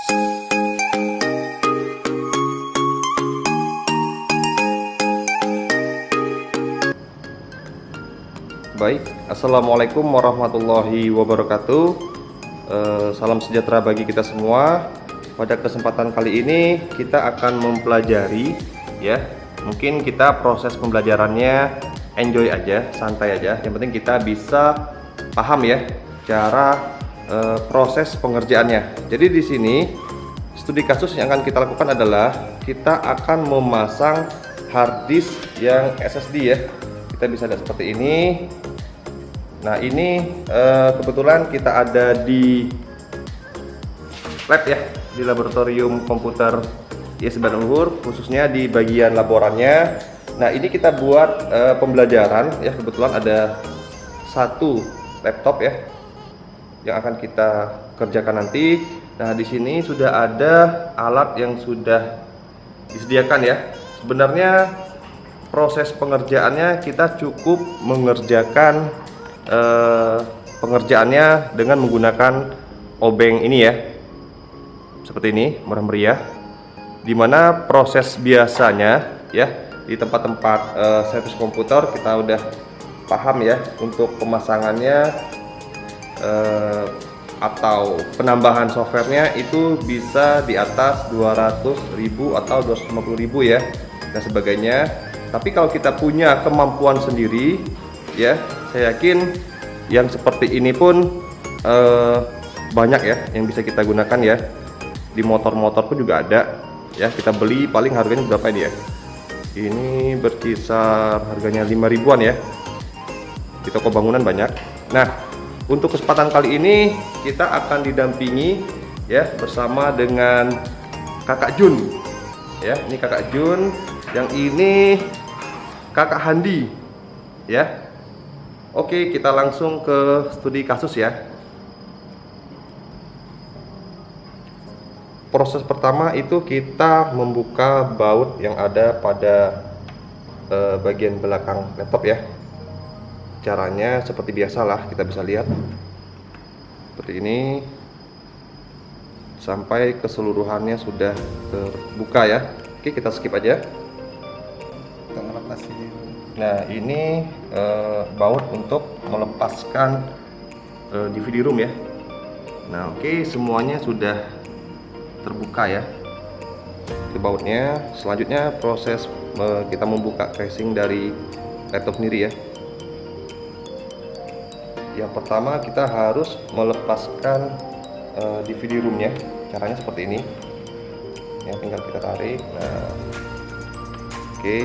Baik, assalamualaikum warahmatullahi wabarakatuh. Salam sejahtera bagi kita semua. Pada kesempatan kali ini kita akan mempelajari, ya. Mungkin kita proses pembelajarannya enjoy aja, santai aja. Yang penting kita bisa paham ya cara proses pengerjaannya. Jadi di sini studi kasus yang akan kita lakukan adalah kita akan memasang hard disk yang SSD ya. Kita bisa lihat seperti ini. Nah ini kebetulan kita ada di lab ya, di laboratorium komputer IAIN Bandung Luhur, khususnya di bagian laborannya. Nah ini kita buat pembelajaran ya, kebetulan ada satu laptop ya yang akan kita kerjakan nanti. Nah di sini sudah ada alat yang sudah disediakan ya. Sebenarnya proses pengerjaannya kita cukup mengerjakan pengerjaannya dengan menggunakan obeng ini ya, seperti ini, murah meriah. Dimana proses biasanya ya di tempat-tempat servis komputer kita udah paham ya, untuk pemasangannya atau penambahan softwarenya itu bisa di atas 200.000 atau 250.000 ya dan sebagainya. Tapi kalau kita punya kemampuan sendiri ya, saya yakin yang seperti ini pun banyak ya yang bisa kita gunakan ya. Di motor-motor pun juga ada ya, kita beli paling harganya berapa ini ya, ini berkisar harganya 5 ribuan ya, di toko bangunan banyak. Nah untuk kesempatan kali ini kita akan didampingi ya bersama dengan kakak Jun ya. Ini kakak Jun, yang ini kakak Handi ya. Oke, kita langsung ke studi kasus ya. Proses pertama itu kita membuka baut yang ada pada bagian belakang laptop ya. Caranya seperti biasalah, kita bisa lihat seperti ini sampai keseluruhannya sudah terbuka ya. Oke, kita skip aja. Kita melepas ini. Nah ini baut untuk melepaskan DVD room ya. Nah oke, semuanya sudah terbuka ya, itu bautnya. Selanjutnya proses kita membuka casing dari laptop sendiri ya. Yang pertama kita harus melepaskan DVD roomnya. Caranya seperti ini ya, tinggal kita tarik. Nah oke,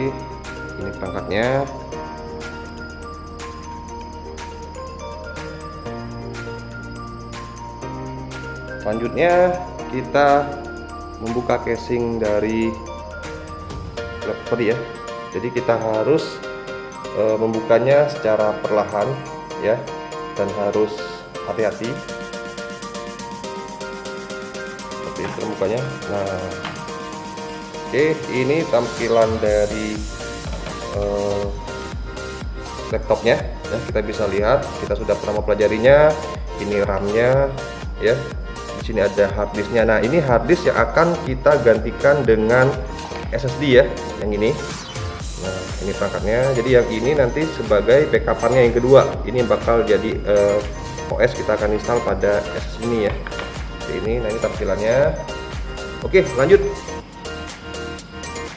ini perangkatnya. Selanjutnya kita membuka casing dari laptop ya. Jadi kita harus membukanya secara perlahan ya, dan harus hati-hati seperti itu membukanya. Nah oke, ini tampilan dari laptopnya ya, kita bisa lihat, kita sudah pernah mempelajarinya. Ini RAM-nya ya, di sini ada hard disknya. Nah ini hard disk yang akan kita gantikan dengan SSD ya, yang ini. Nah ini perangkatnya. Jadi yang ini nanti sebagai backupannya yang kedua. Ini bakal jadi OS kita akan install pada SSD ini ya. Ini, nah ini tampilannya. Oke lanjut.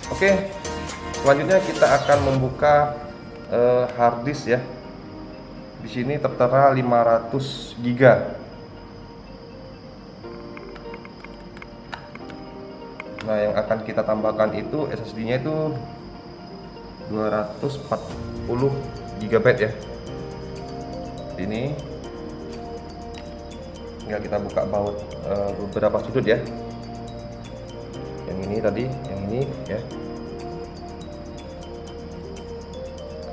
Oke, selanjutnya kita akan membuka hard disk ya. Di sini tertera 500 GB. Nah, yang akan kita tambahkan itu SSD-nya itu 240 GB ya. Ini tinggal kita buka baut beberapa sudut ya. Yang ini tadi, yang ini ya.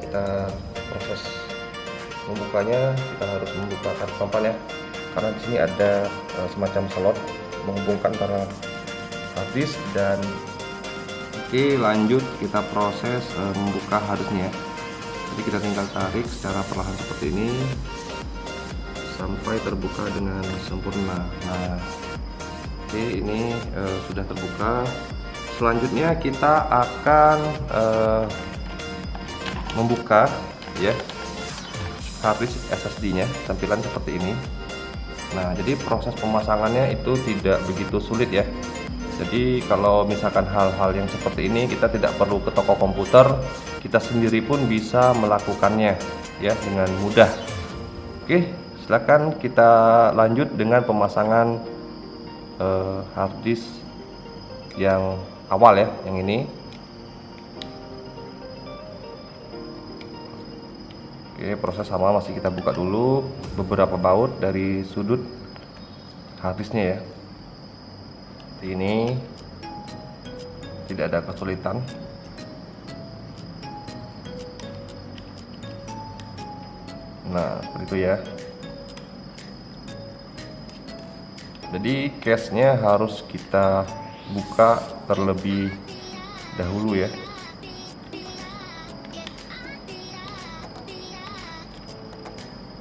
Kita proses membukanya, kita harus membuka kartu tampan ya, karena di sini ada semacam slot menghubungkan antara hard disk dan. Oke lanjut, kita proses membuka harddisknya. Jadi kita tinggal tarik secara perlahan seperti ini sampai terbuka dengan sempurna. Nah Oke, ini sudah terbuka. Selanjutnya kita akan membuka ya harddisk SSD-nya, tampilan seperti ini. Nah, jadi proses pemasangannya itu tidak begitu sulit ya. Jadi kalau misalkan hal-hal yang seperti ini kita tidak perlu ke toko komputer, kita sendiri pun bisa melakukannya ya dengan mudah. Oke, silakan kita lanjut dengan pemasangan harddisk yang awal ya, yang ini. Oke, proses sama, masih kita buka dulu beberapa baut dari sudut harddisknya ya. Ini tidak ada kesulitan. Nah, seperti itu ya. Jadi case-nya harus kita buka terlebih dahulu ya.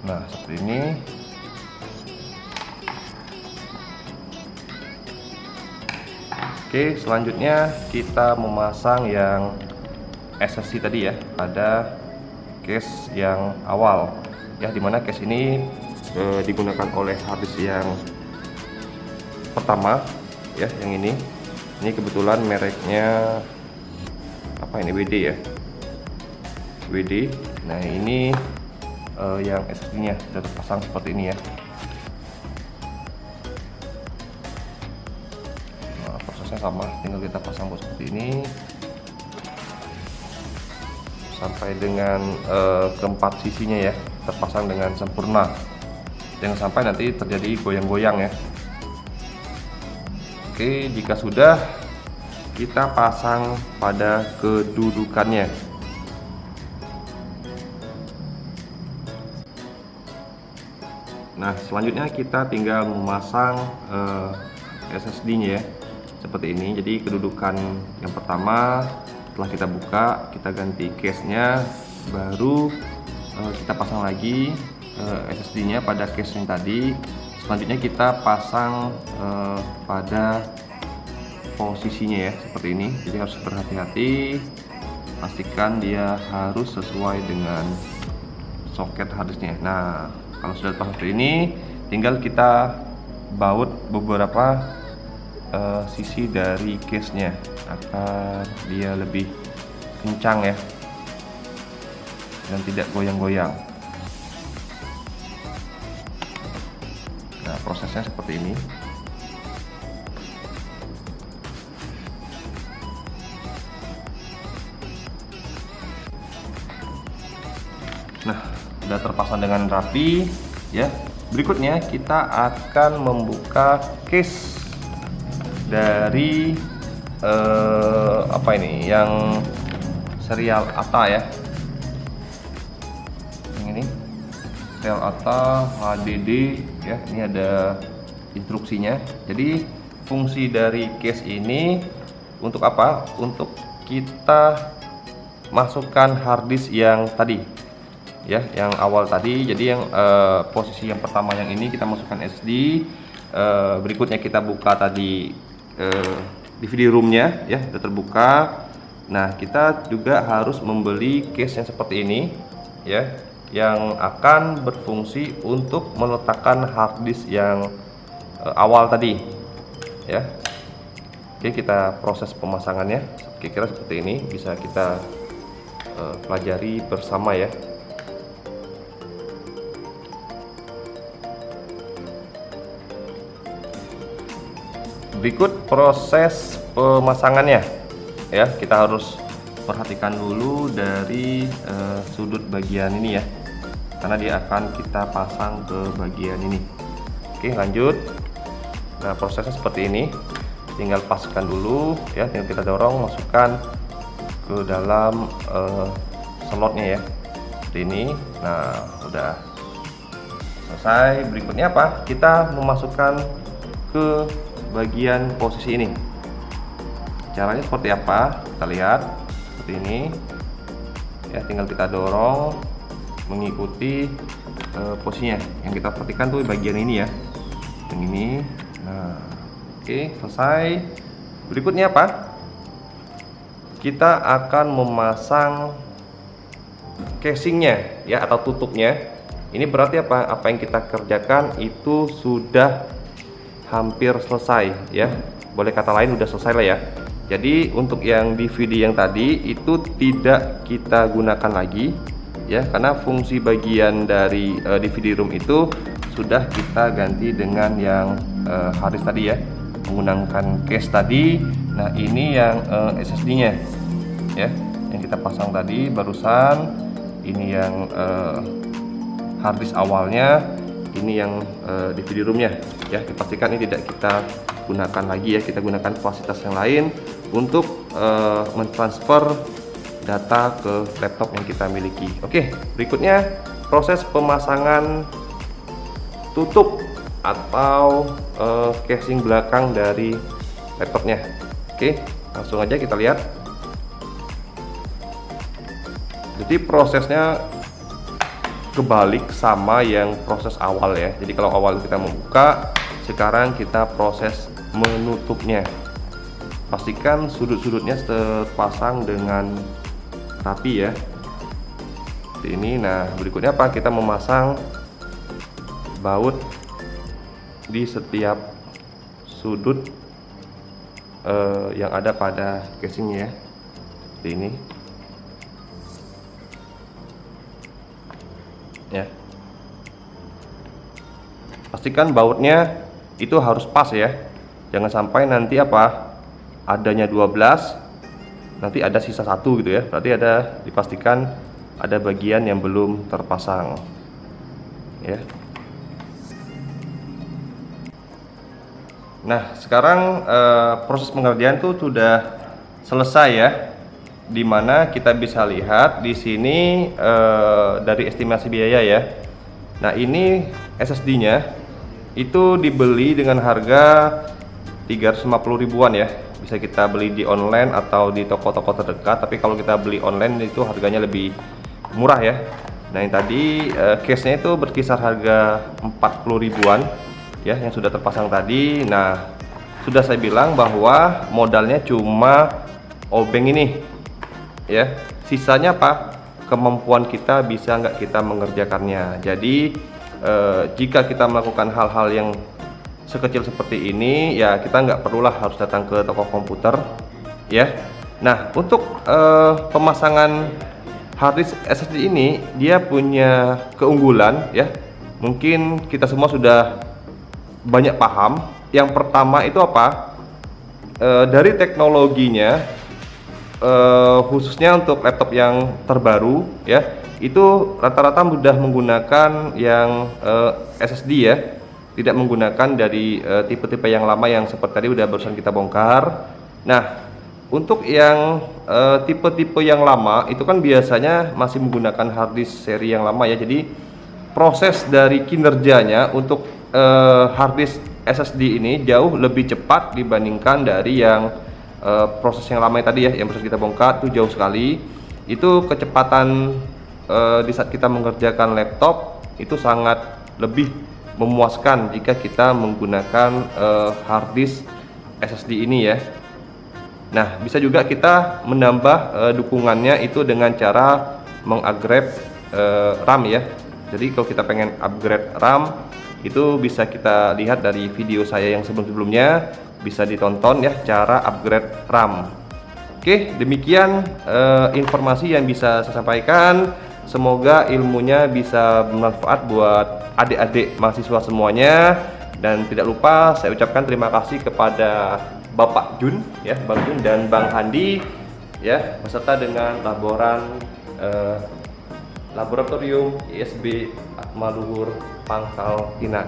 Nah, seperti ini. Oke, selanjutnya kita memasang yang SSD tadi ya pada case yang awal ya, dimana case ini digunakan oleh harddisk yang pertama ya, yang ini kebetulan mereknya apa ini, WD ya, WD. Nah, ini yang SSD-nya sudah terpasang seperti ini ya. Nah, prosesnya sama, tinggal kita pasang seperti ini sampai dengan keempat sisinya ya terpasang dengan sempurna. Jangan sampai nanti terjadi goyang-goyang ya. Oke, jika sudah, kita pasang pada kedudukannya. Nah, selanjutnya kita tinggal memasang SSD-nya ya, seperti ini. Jadi kedudukan yang pertama, setelah kita buka, kita ganti case-nya, baru kita pasang lagi SSD-nya pada case yang tadi. Selanjutnya kita pasang pada posisinya ya, seperti ini. Jadi harus berhati-hati, pastikan dia harus sesuai dengan soket harddisknya. Nah, kalau sudah terpasang seperti ini, tinggal kita baut beberapa sisi dari case-nya agar dia lebih kencang ya dan tidak goyang-goyang. Nah, prosesnya seperti ini. Nah, sudah terpasang dengan rapi ya. Berikutnya kita akan membuka case dari apa ini, yang serial ATA ya. Yang ini serial ATA HDD ya. Ini ada instruksinya. Jadi fungsi dari case ini untuk apa? Untuk kita masukkan harddisk yang tadi ya, yang awal tadi. Jadi yang posisi yang pertama yang ini kita masukkan SD. Berikutnya kita buka tadi DVD room-nya ya, sudah terbuka. Nah, kita juga harus membeli case yang seperti ini ya, yang akan berfungsi untuk meletakkan harddisk yang awal tadi ya. Oke, kita proses pemasangannya kira-kira seperti ini, bisa kita pelajari bersama ya. Berikut proses pemasangannya ya. Kita harus perhatikan dulu dari sudut bagian ini ya, karena dia akan kita pasang ke bagian ini. Oke, lanjut. Nah, prosesnya seperti ini, tinggal paskan dulu ya, tinggal kita dorong, masukkan ke dalam slotnya ya, seperti ini. Nah, udah selesai. Berikutnya apa? Kita memasukkan ke bagian posisi ini. Caranya seperti apa? Kita lihat seperti ini ya, tinggal kita dorong mengikuti posisinya. Yang kita perhatikan tuh bagian ini ya, yang ini. Nah, Oke, selesai. Berikutnya apa? Kita akan memasang casingnya ya, atau tutupnya. Ini berarti apa? Apa yang kita kerjakan itu sudah hampir selesai ya. Boleh kata lain udah selesai lah ya. Jadi untuk yang DVD yang tadi itu tidak kita gunakan lagi ya, karena fungsi bagian dari DVD room itu sudah kita ganti dengan yang hard disk tadi ya, menggunakan case tadi. Nah ini yang SSD-nya ya, yang kita pasang tadi barusan. Ini yang hard disk awalnya, ini yang DVD room-nya ya. Dipastikan ini tidak kita gunakan lagi ya, kita gunakan fasilitas yang lain untuk mentransfer data ke laptop yang kita miliki. Oke, berikutnya proses pemasangan tutup atau casing belakang dari laptopnya. Oke, langsung aja kita lihat. Jadi prosesnya kebalik sama yang proses awal ya. Jadi kalau awal kita membuka, sekarang kita proses menutupnya. Pastikan sudut-sudutnya terpasang dengan rapi ya, seperti ini. Nah berikutnya apa? Kita memasang baut di setiap sudut yang ada pada casingnya ya, seperti ini ya. Pastikan bautnya itu harus pas ya, jangan sampai nanti apa, adanya 12 nanti ada sisa 1 gitu ya. Berarti ada, dipastikan ada bagian yang belum terpasang ya. Nah sekarang proses pengerjaan itu sudah selesai ya, dimana kita bisa lihat di sini dari estimasi biaya ya. Nah ini SSD-nya itu dibeli dengan harga 350 ribuan ya. Bisa kita beli di online atau di toko-toko terdekat, tapi kalau kita beli online itu harganya lebih murah ya. Nah yang tadi case-nya itu berkisar harga 40 ribuan ya, yang sudah terpasang tadi. Nah sudah saya bilang bahwa modalnya cuma obeng ini ya, sisanya apa, kemampuan kita bisa nggak kita mengerjakannya. Jadi jika kita melakukan hal-hal yang sekecil seperti ini ya, kita nggak perlulah harus datang ke toko komputer ya. Nah untuk pemasangan hard disk SSD ini, dia punya keunggulan ya, mungkin kita semua sudah banyak paham. Yang pertama itu apa, dari teknologinya, khususnya untuk laptop yang terbaru ya, itu rata-rata mudah menggunakan yang SSD ya, tidak menggunakan dari tipe-tipe yang lama yang seperti tadi udah barusan kita bongkar. Nah untuk yang tipe-tipe yang lama itu kan biasanya masih menggunakan hard disk seri yang lama ya. Jadi proses dari kinerjanya untuk hard disk SSD ini jauh lebih cepat dibandingkan dari yang proses yang lama tadi ya, yang proses kita bongkar itu jauh sekali. Itu kecepatan di saat kita mengerjakan laptop itu sangat lebih memuaskan jika kita menggunakan hard disk SSD ini ya. Nah bisa juga kita menambah dukungannya itu dengan cara mengupgrade RAM ya. Jadi kalau kita pengen upgrade RAM itu bisa kita lihat dari video saya yang sebelum-sebelumnya, bisa ditonton ya cara upgrade RAM. Oke, demikian informasi yang bisa saya sampaikan. Semoga ilmunya bisa bermanfaat buat adik-adik mahasiswa semuanya. Dan tidak lupa saya ucapkan terima kasih kepada Bapak Jun ya, Bang Jun dan Bang Handi ya, beserta dengan laboratorium ISB Atmaluhur Pangkal Pinang.